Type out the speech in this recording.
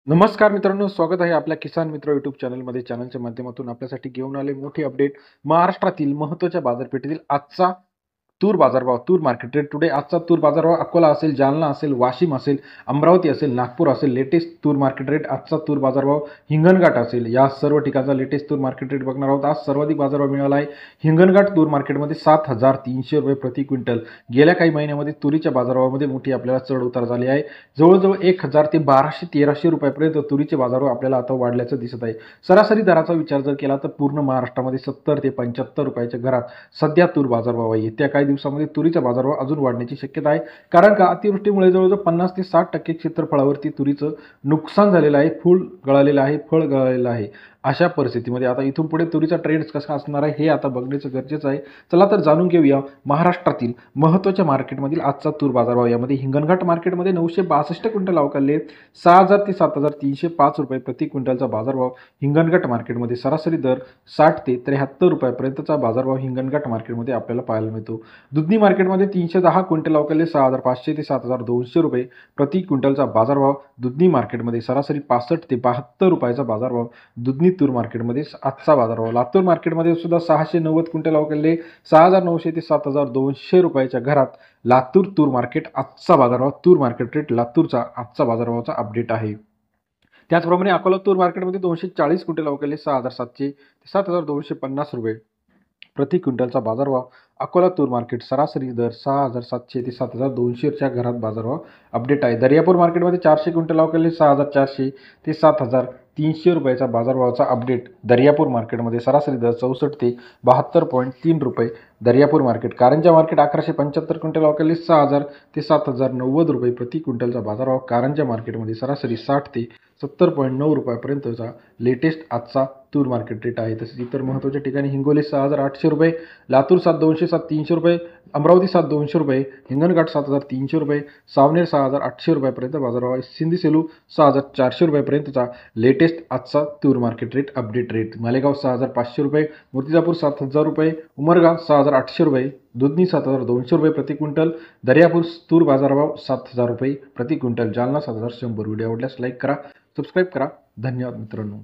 नमस्कार मित्रांनो, स्वागत आहे आपल्या किसान मित्र यूट्यूब चॅनलमध्ये. चॅनलच्या माध्यमातून आपल्यासाठी घेऊन आले मोठी अपडेट. महाराष्ट्रातील महत्त्वाच्या बाजारपेठेतील आजचा तूर बाजारभाव, तूर मार्केट रेट टुडे. आजचा तूर बाजारभाव अकोला असेल, जालना असेल, वाशिम असेल, अमरावती असेल, नागपूर असेल. लेटेस्ट तूर मार्केट रेट आजचा तूर बाजारभाव हिंगणघाट असेल. या सर्व ठिकाणचा लेटेस्ट तूर मार्केट रेट बघणार आहोत. आज सर्वाधिक बाजारभाव मिळाला आहे हिंगणघाट तूर मार्केटमध्ये 7,300 रुपये प्रति क्विंटल. गेल्या काही महिन्यामध्ये तुरीच्या बाजारभावामध्ये मोठी आपल्याला चढ उतार झाली आहे. जवळजवळ 1,000 ते 1,200-1,300 रुपयापर्यंत तुरीचे बाजारभाव आपल्याला आता वाढल्याचं दिसत आहे. सरासरी दराचा विचार जर केला तर पूर्ण महाराष्ट्रामध्ये 70 ते 75 रुपयाच्या घरात सध्या तूर बाजारभाव आहे. त्या काही दिवसामध्ये तुरीचा बाजारभाव अजून वाढण्याची शक्यता आहे, कारण का अतिवृष्टीमुळे जवळजवळ 50 ते 60% क्षेत्रफळावरती तुरीचं नुकसान झालेलं आहे. फूल गळालेलं आहे, फळ गळालेलं आहे. अशा परिस्थितीमध्ये आता इथून पुढे तुरीचा ट्रेंड कसा असणार आहे हे आता बघण्याचं गरजेचं आहे. चला तर जाणून घेऊया महाराष्ट्रातील महत्त्वाच्या मार्केटमधील आजचा तूर बाजारभाव. यामध्ये हिंगणघाट मार्केटमध्ये 962 क्विंटल अवकाळले 6,000 ते 7,305 रुपये प्रति क्विंटलचा बाजारभाव. हिंगणघाट मार्केटमध्ये सरासरी दर 60 ते 73 रुपयापर्यंतचा बाजारभाव हिंगणघाट मार्केटमध्ये आपल्याला पाहायला मिळतो. दुधनी मार्केटमध्ये 310 क्विंटल अवकाळले 6,500 ते 7,200 रुपये प्रति क्विंटलचा बाजारभाव. दुधनी मार्केटमध्ये सरासरी 65 ते 72 रुपयाचा बाजारभाव. दुधनी तूर मार्केटमध्ये आजचा बाजारभाव. लातूर मार्केटमध्ये सुद्धा 690 क्विंटल अवकाळले 6,900 ते 7,200 रुपयाच्या घरात. लातूर तूर मार्केट आजचा बाजारभाव. तूर मार्केट रेट लातूरचा आजचा बाजारभावाचा अपडेट आहे. त्याचप्रमाणे अकोला तूर मार्केटमध्ये 240 क्विंटल अवकाळले 6,700 ते 7,250 रुपये प्रति क्विंटलचा बाजारभाव. अकोला तूर मार्केट सरासरी दर 6,700 ते 7,200च्या घरात बाजारभाव अपडेट आहे. दर्यापूर मार्केटमध्ये 400 क्विंटल अवकाळले 6,400 ते 7,300 रुपयाचा बाजारभावाचा अपडेट. दर्यापूर मार्केटमध्ये सरासरी दर 64 ते 72.3 रुपये. Daryapur market. Karanja market 1175 quintal अवकाळले 6,000 ते 7,090 रुपये प्रति क्विंटलचा बाजारभाव. कारंजा मार्केटमध्ये सरासरी 60 ते 70.9 रुपयापर्यंतचा लेटेस्ट आजचा तूर मार्केट रेट आहे. तसेच इतर महत्त्वाच्या ठिकाणी हिंगोली 6,800 रुपये, लातूर 7,200 7,300 रुपये, अमरावती 7,200 रुपये, हिंगणघाट 7,300 रुपये, सावनेर 6,800 रुपयापर्यंत बाजारभाव आहे. सिंधी सेलू 6,400 रुपयापर्यंतचा लेटेस्ट आजचा तूर market rate update rate. Malegaon 6,500 रुपये, मूर्तिजापूर 7,000 रुपये, उमरगा 6,800 रुपये, दुधनी 7,200 रुपये प्रति क्विंटल. दर्यापूर तूर बाजारभाव 7,000 रुपये प्रति क्विंटल. जालना 7,100. व्हिडिओ आवडल्यास लाईक करा, सबस्क्राईब करा. धन्यवाद मित्रांनो.